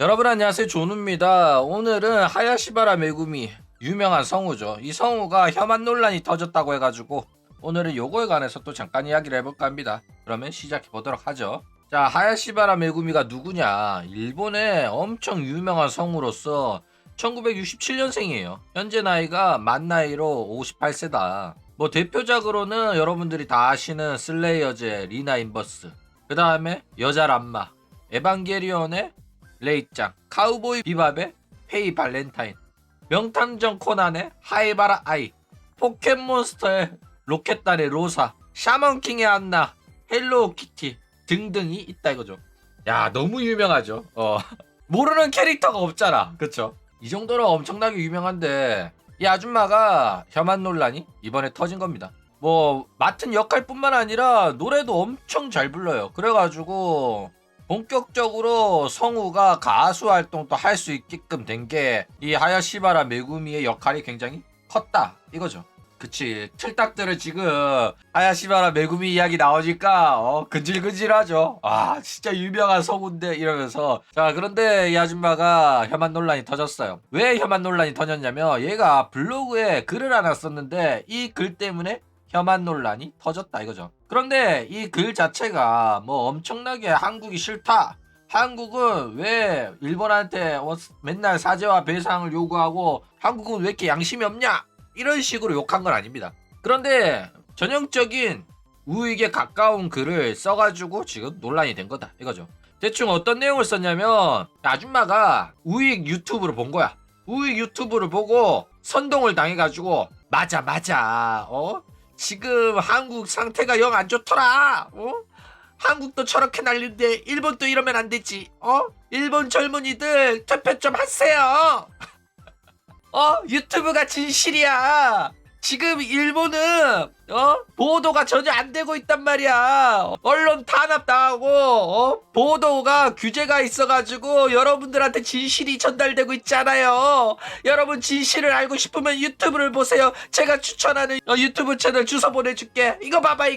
여러분 안녕하세요, 조누입니다. 오늘은 하야시바라 메구미, 유명한 성우죠. 이 성우가 혐한 논란이 터졌다고 해가지고 오늘은 요거에 관해서 또 잠깐 이야기를 해볼까 합니다. 그러면 시작해 보도록 하죠. 자, 하야시바라 메구미가 누구냐? 일본의 엄청 유명한 성우로서 1967년생이에요. 현재 나이가 만 나이로 58세다. 뭐 대표작으로는 여러분들이 다 아시는 슬레이어즈의 리나 인버스, 그 다음에 여자 람마, 에반게리온의 레이짱, 카우보이 비밥의 페이 발렌타인, 명탐정 코난의 하이바라 아이, 포켓몬스터의 로켓단의 로사, 샤먼킹의 안나, 헬로우 키티 등등이 있다 이거죠. 야, 너무 유명하죠. 모르는 캐릭터가 없잖아, 그쵸? 이 정도로 엄청나게 유명한데 이 아줌마가 혐한 논란이 이번에 터진 겁니다. 뭐 맡은 역할뿐만 아니라 노래도 엄청 잘 불러요. 그래가지고 본격적으로 성우가 가수 활동도 할 수 있게끔 된 게 이 하야시바라 메구미의 역할이 굉장히 컸다 이거죠. 그치, 틀딱들은 지금 하야시바라 메구미 이야기 나오니까 근질근질하죠. 아, 진짜 유명한 성우인데 이러면서. 자, 그런데 이 아줌마가 혐한 논란이 터졌어요. 왜 혐한 논란이 터졌냐면 얘가 블로그에 글을 하나 썼는데 이 글 때문에 혐한 논란이 터졌다 이거죠. 그런데 이 글 자체가 뭐 엄청나게 한국이 싫다, 한국은 왜 일본한테 맨날 사죄와 배상을 요구하고 한국은 왜 이렇게 양심이 없냐, 이런 식으로 욕한 건 아닙니다. 그런데 전형적인 우익에 가까운 글을 써가지고 지금 논란이 된 거다 이거죠. 대충 어떤 내용을 썼냐면 아줌마가 우익 유튜브를 본 거야. 우익 유튜브를 보고 선동을 당해가지고 맞아 지금 한국 상태가 영 안 좋더라. 한국도 저렇게 난리인데 일본도 이러면 안 되지. 일본 젊은이들 투표 좀 하세요. 유튜브가 진실이야. 지금 일본은 보도가 전혀 안 되고 있단 말이야. 언론 탄압당하고 보도가 규제가 있어가지고 여러분들한테 진실이 전달되고 있잖아요. 여러분 진실을 알고 싶으면 유튜브를 보세요. 제가 추천하는 유튜브 채널 주소 보내줄게. 이거 봐봐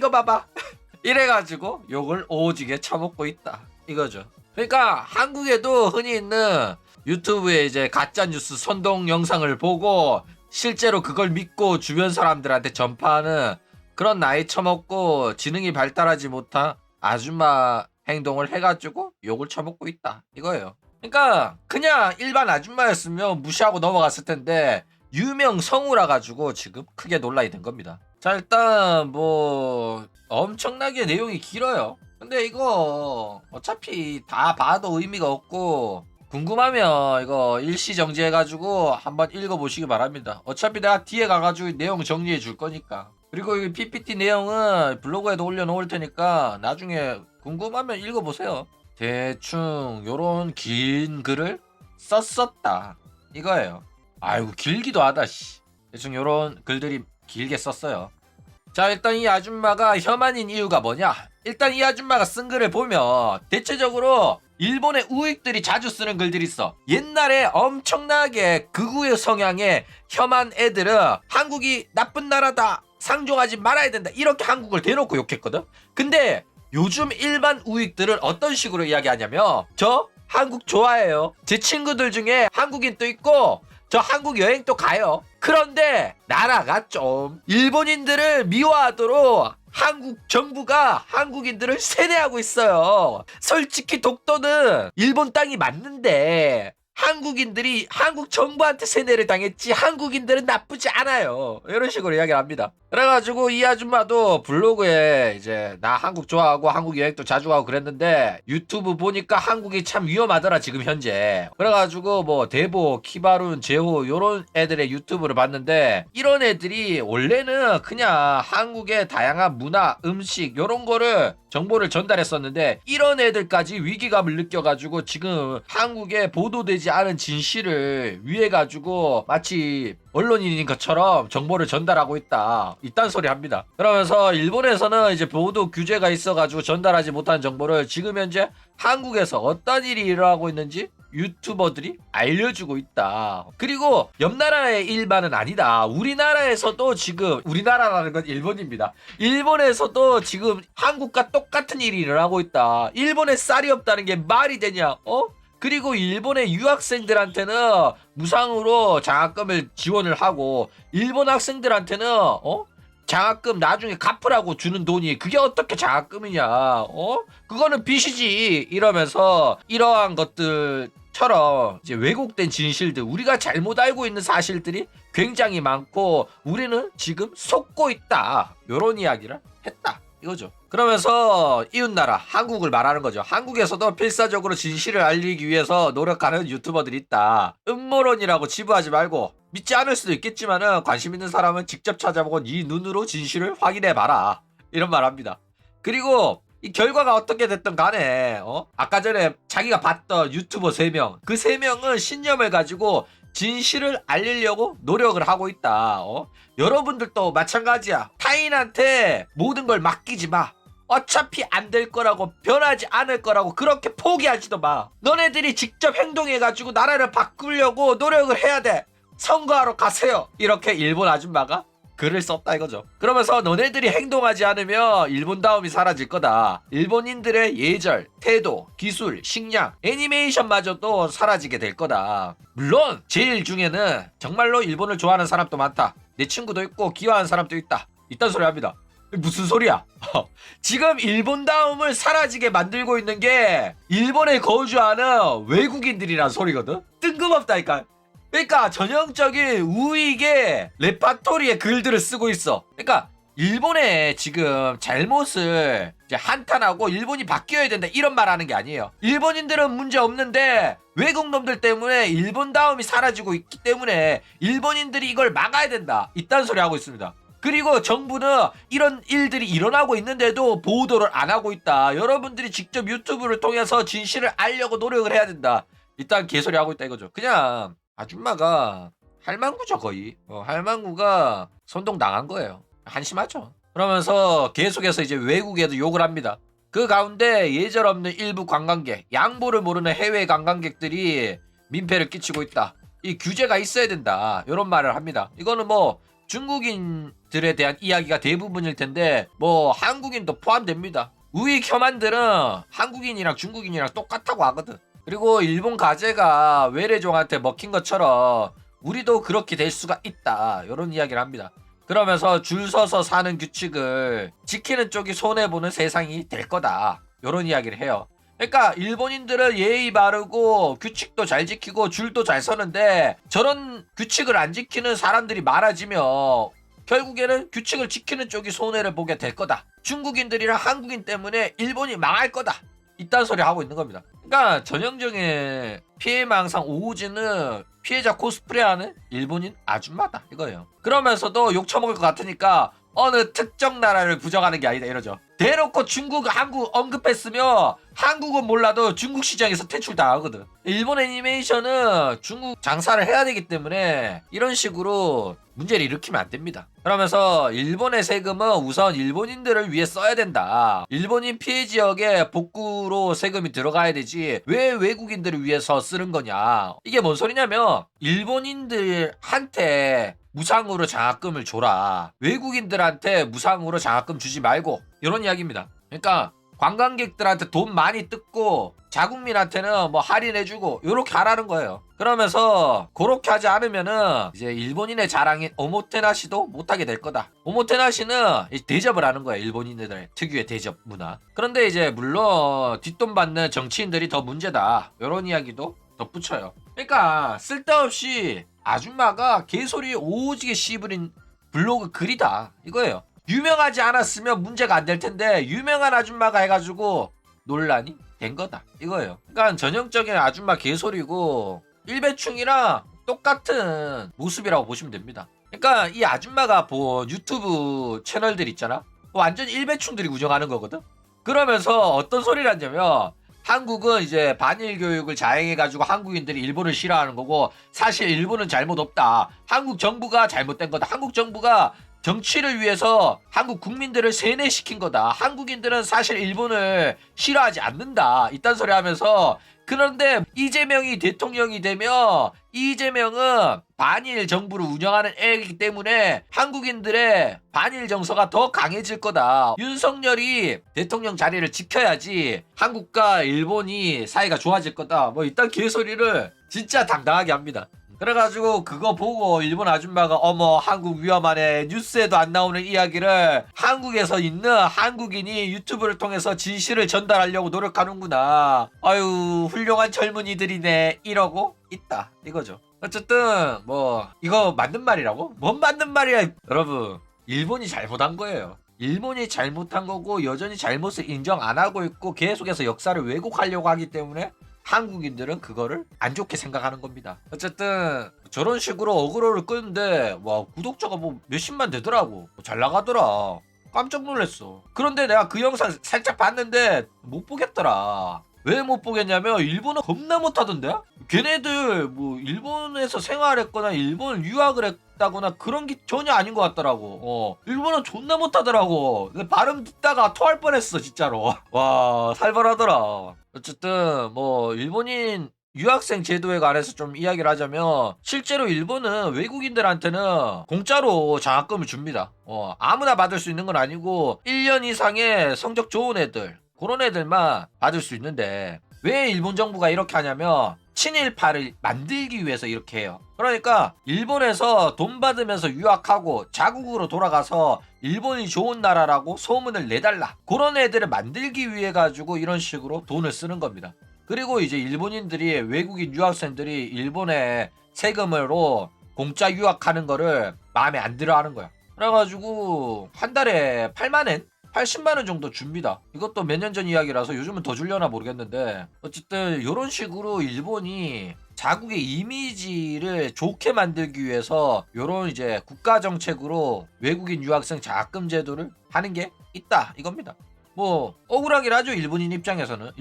이래가지고 욕을 오지게 처먹고 있다 이거죠. 그러니까 한국에도 흔히 있는 유튜브에 이제 가짜뉴스 선동 영상을 보고 실제로 그걸 믿고 주변 사람들한테 전파하는 그런 나이 처먹고 지능이 발달하지 못한 아줌마 행동을 해가지고 욕을 처먹고 있다 이거예요. 그러니까 그냥 일반 아줌마였으면 무시하고 넘어갔을 텐데 유명 성우라 가지고 지금 크게 논란이 된 겁니다. 자, 일단 뭐 엄청나게 내용이 길어요. 근데 이거 어차피 다 봐도 의미가 없고 궁금하면 이거 일시정지 해가지고 한번 읽어보시기 바랍니다. 어차피 내가 뒤에 가가지고 내용 정리해 줄 거니까. 그리고 이 PPT 내용은 블로그에도 올려놓을 테니까 나중에 궁금하면 읽어보세요. 대충 요런 긴 글을 썼었다 이거예요. 아이고 길기도 하다 씨. 대충 요런 글들이 길게 썼어요. 자, 일단 이 아줌마가 혐한인 이유가 뭐냐? 일단 이 아줌마가 쓴 글을 보면 대체적으로 일본의 우익들이 자주 쓰는 글들이 있어. 옛날에 엄청나게 극우의 성향의 혐한 애들은 한국이 나쁜 나라다, 상종하지 말아야 된다, 이렇게 한국을 대놓고 욕했거든. 근데 요즘 일반 우익들은 어떤 식으로 이야기하냐면 저 한국 좋아해요. 제 친구들 중에 한국인도 있고 저 한국 여행도 가요. 그런데 나라가 좀 일본인들을 미워하도록 한국 정부가 한국인들을 세뇌하고 있어요. 솔직히 독도는 일본 땅이 맞는데 한국인들이 한국 정부한테 세뇌를 당했지 한국인들은 나쁘지 않아요. 이런 식으로 이야기를 합니다. 그래가지고 이 아줌마도 블로그에 이제 나 한국 좋아하고 한국 여행도 자주 가고 그랬는데 유튜브 보니까 한국이 참 위험하더라 지금 현재. 그래가지고 뭐 대보, 키바룬, 제호 요런 애들의 유튜브를 봤는데 이런 애들이 원래는 그냥 한국의 다양한 문화, 음식 요런 거를 정보를 전달했었는데 이런 애들까지 위기감을 느껴가지고 지금 한국에 보도되지 않은 진실을 위해가지고 마치 언론인인 것처럼 정보를 전달하고 있다 이딴 소리 합니다. 그러면서 일본에서는 이제 보도 규제가 있어가지고 전달하지 못한 정보를 지금 현재 한국에서 어떤 일이 일어나고 있는지 유튜버들이 알려주고 있다. 그리고 옆 나라의 일반은 아니다. 우리나라에서도 지금, 우리나라라는 건 일본입니다. 일본에서도 지금 한국과 똑같은 일이 일어나고 있다. 일본에 쌀이 없다는 게 말이 되냐? 그리고 일본의 유학생들한테는 무상으로 장학금을 지원을 하고 일본 학생들한테는 장학금 나중에 갚으라고 주는 돈이 그게 어떻게 장학금이냐? 그거는 빚이지. 이러면서 이러한 것들처럼 이제 왜곡된 진실들, 우리가 잘못 알고 있는 사실들이 굉장히 많고 우리는 지금 속고 있다. 요런 이야기를 했다. 이거죠. 그러면서 이웃나라 한국을 말하는 거죠. 한국에서도 필사적으로 진실을 알리기 위해서 노력하는 유튜버들이 있다. 음모론이라고 치부하지 말고 믿지 않을 수도 있겠지만은 관심 있는 사람은 직접 찾아보고 네 눈으로 진실을 확인해봐라. 이런 말 합니다. 그리고 이 결과가 어떻게 됐든 간에 아까 전에 자기가 봤던 유튜버 3명 그 3명은 신념을 가지고 진실을 알리려고 노력을 하고 있다. 여러분들도 마찬가지야. 타인한테 모든 걸 맡기지 마. 어차피 안 될 거라고 변하지 않을 거라고 그렇게 포기하지도 마. 너네들이 직접 행동해가지고 나라를 바꾸려고 노력을 해야 돼. 선거하러 가세요. 이렇게 일본 아줌마가 글을 썼다 이거죠. 그러면서 너네들이 행동하지 않으면 일본다움이 사라질 거다. 일본인들의 예절, 태도, 기술, 식량, 애니메이션마저도 사라지게 될 거다. 물론 제일 중에는 정말로 일본을 좋아하는 사람도 많다. 내 친구도 있고 기여하는 사람도 있다. 이딴 소리 합니다. 무슨 소리야? 지금 일본다움을 사라지게 만들고 있는 게 일본에 거주하는 외국인들이란 소리거든. 뜬금없다니까. 그러니까 전형적인 우익의 레파토리의 글들을 쓰고 있어. 그러니까 일본의 지금 잘못을 이제 한탄하고 일본이 바뀌어야 된다 이런 말 하는 게 아니에요. 일본인들은 문제 없는데 외국 놈들 때문에 일본다움이 사라지고 있기 때문에 일본인들이 이걸 막아야 된다. 이딴 소리 하고 있습니다. 그리고 정부는 이런 일들이 일어나고 있는데도 보도를 안 하고 있다. 여러분들이 직접 유튜브를 통해서 진실을 알려고 노력을 해야 된다. 일단 개소리 하고 있다 이거죠. 그냥 아줌마가 할망구죠 거의. 할망구가 선동 당한 거예요. 한심하죠. 그러면서 계속해서 이제 외국에도 욕을 합니다. 그 가운데 예절 없는 일부 관광객, 양보를 모르는 해외 관광객들이 민폐를 끼치고 있다. 이 규제가 있어야 된다. 이런 말을 합니다. 이거는 뭐 중국인들에 대한 이야기가 대부분일 텐데 뭐 한국인도 포함됩니다. 우익 혐한들은 한국인이랑 중국인이랑 똑같다고 하거든. 그리고 일본 가재가 외래종한테 먹힌 것처럼 우리도 그렇게 될 수가 있다. 이런 이야기를 합니다. 그러면서 줄 서서 사는 규칙을 지키는 쪽이 손해보는 세상이 될 거다. 이런 이야기를 해요. 그러니까 일본인들은 예의 바르고 규칙도 잘 지키고 줄도 잘 서는데 저런 규칙을 안 지키는 사람들이 많아지면 결국에는 규칙을 지키는 쪽이 손해를 보게 될 거다. 중국인들이랑 한국인 때문에 일본이 망할 거다. 이딴 소리 하고 있는 겁니다. 그러니까 전형적인 피해망상 오우지는 피해자 코스프레하는 일본인 아줌마다 이거예요. 그러면서도 욕 처먹을 것 같으니까 어느 특정 나라를 부정하는 게 아니다 이러죠. 대놓고 중국, 한국 언급했으면 한국은 몰라도 중국 시장에서 퇴출당하거든. 일본 애니메이션은 중국 장사를 해야 되기 때문에 이런 식으로 문제를 일으키면 안 됩니다. 그러면서 일본의 세금은 우선 일본인들을 위해 써야 된다. 일본인 피해 지역에 복구로 세금이 들어가야 되지 왜 외국인들을 위해서 쓰는 거냐. 이게 뭔 소리냐면 일본인들한테 무상으로 장학금을 줘라. 외국인들한테 무상으로 장학금 주지 말고 이런 이야기입니다. 그러니까 관광객들한테 돈 많이 뜯고 자국민한테는 뭐 할인해주고 이렇게 하라는 거예요. 그러면서 그렇게 하지 않으면은 이제 일본인의 자랑인 오모테나시도 못하게 될 거다. 오모테나시는 대접을 하는 거예요. 일본인들 특유의 대접 문화. 그런데 이제 물론 뒷돈 받는 정치인들이 더 문제다. 이런 이야기도 덧붙여요. 그러니까 쓸데없이 아줌마가 개소리 오지게 씹으린 블로그 글이다 이거예요. 유명하지 않았으면 문제가 안 될 텐데 유명한 아줌마가 해가지고 논란이 된 거다 이거예요. 그러니까 전형적인 아줌마 개소리고 일배충이랑 똑같은 모습이라고 보시면 됩니다. 그러니까 이 아줌마가 본 유튜브 채널들 있잖아. 완전 일배충들이 운영하는 거거든. 그러면서 어떤 소리를 하냐면 한국은 이제 반일 교육을 자행해가지고 한국인들이 일본을 싫어하는 거고 사실 일본은 잘못 없다. 한국 정부가 잘못된 거다. 한국 정부가 정치를 위해서 한국 국민들을 세뇌시킨 거다. 한국인들은 사실 일본을 싫어하지 않는다. 이딴 소리 하면서 그런데 이재명이 대통령이 되면 이재명은 반일 정부를 운영하는 애이기 때문에 한국인들의 반일 정서가 더 강해질 거다. 윤석열이 대통령 자리를 지켜야지 한국과 일본이 사이가 좋아질 거다. 뭐 이딴 개소리를 진짜 당당하게 합니다. 그래가지고 그거 보고 일본 아줌마가 어머 한국 위험하네 뉴스에도 안 나오는 이야기를 한국에서 있는 한국인이 유튜브를 통해서 진실을 전달하려고 노력하는구나. 아유 훌륭한 젊은이들이네 이러고 있다 이거죠. 어쨌든 뭐 이거 맞는 말이라고? 뭔 맞는 말이야. 여러분 일본이 잘못한 거예요. 일본이 잘못한 거고 여전히 잘못을 인정 안 하고 있고 계속해서 역사를 왜곡하려고 하기 때문에 한국인들은 그거를 안 좋게 생각하는 겁니다. 어쨌든 저런 식으로 어그로를 끄는데 와 구독자가 뭐 몇십만 되더라고. 잘 나가더라. 깜짝 놀랐어. 그런데 내가 그 영상 살짝 봤는데 못 보겠더라. 왜 못 보겠냐면 일본어 겁나 못하던데? 걔네들 뭐 일본에서 생활했거나 일본 유학을 했다거나 그런 게 전혀 아닌 것 같더라고. 일본어 존나 못하더라고. 근데 발음 듣다가 토할 뻔했어 진짜로. 와 살벌하더라. 어쨌든 뭐 일본인 유학생 제도에 관해서 좀 이야기를 하자면 실제로 일본은 외국인들한테는 공짜로 장학금을 줍니다. 아무나 받을 수 있는 건 아니고 1년 이상의 성적 좋은 애들 그런 애들만 받을 수 있는데 왜 일본 정부가 이렇게 하냐면 친일파를 만들기 위해서 이렇게 해요. 그러니까 일본에서 돈 받으면서 유학하고 자국으로 돌아가서 일본이 좋은 나라라고 소문을 내달라. 그런 애들을 만들기 위해 가지고 이런 식으로 돈을 쓰는 겁니다. 그리고 이제 일본인들이 외국인 유학생들이 일본에 세금으로 공짜 유학하는 거를 마음에 안 들어 하는 거야. 그래가지고 한 달에 8만엔? 80만원 정도 줍니다. 이것도 몇 년 전 이야기라서 요즘은 더 줄려나 모르겠는데 어쨌든 이런 식으로 일본이 자국의 이미지를 좋게 만들기 위해서 이런 이제 국가정책으로 외국인 유학생 장학금 제도를 하는 게 있다 이겁니다. 뭐 억울하긴 하죠. 일본인 입장에서는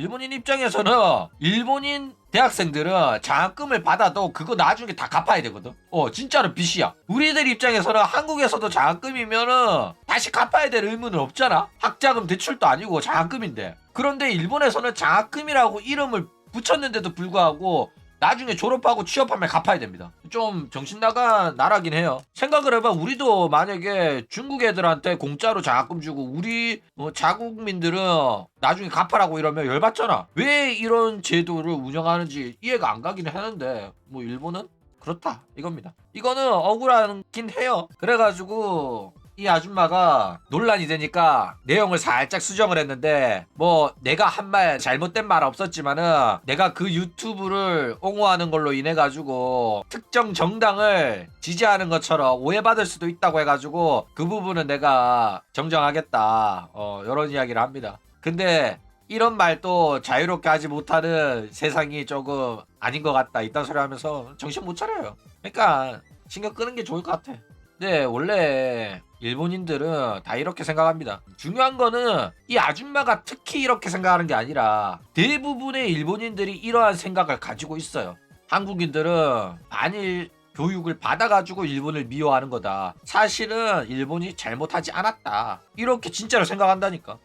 일본인 대학생들은 장학금을 받아도 그거 나중에 다 갚아야 되거든. 진짜로 빚이야. 우리들 입장에서는 한국에서도 장학금이면은 다시 갚아야 될 의무는 없잖아. 학자금 대출도 아니고 장학금인데. 그런데 일본에서는 장학금이라고 이름을 붙였는데도 불구하고 나중에 졸업하고 취업하면 갚아야 됩니다. 좀 정신 나간 나라긴 해요. 생각을 해봐. 우리도 만약에 중국 애들한테 공짜로 장학금 주고 우리 자국민들은 나중에 갚아라고 이러면 열받잖아. 왜 이런 제도를 운영하는지 이해가 안 가긴 하는데 뭐 일본은 그렇다 이겁니다. 이거는 억울하긴 해요. 그래가지고 이 아줌마가 논란이 되니까 내용을 살짝 수정을 했는데 뭐 내가 한 말 잘못된 말 없었지만은 내가 그 유튜브를 옹호하는 걸로 인해 가지고 특정 정당을 지지하는 것처럼 오해받을 수도 있다고 해가지고 그 부분은 내가 정정하겠다 이런 이야기를 합니다. 근데 이런 말도 자유롭게 하지 못하는 세상이 조금 아닌 것 같다 이딴 소리 하면서 정신 못 차려요. 그러니까 신경 끄는 게 좋을 것 같아. 네, 원래 일본인들은 다 이렇게 생각합니다. 중요한 거는 이 아줌마가 특히 이렇게 생각하는 게 아니라 대부분의 일본인들이 이러한 생각을 가지고 있어요. 한국인들은 반일 교육을 받아가지고 일본을 미워하는 거다. 사실은 일본이 잘못하지 않았다. 이렇게 진짜로 생각한다니까.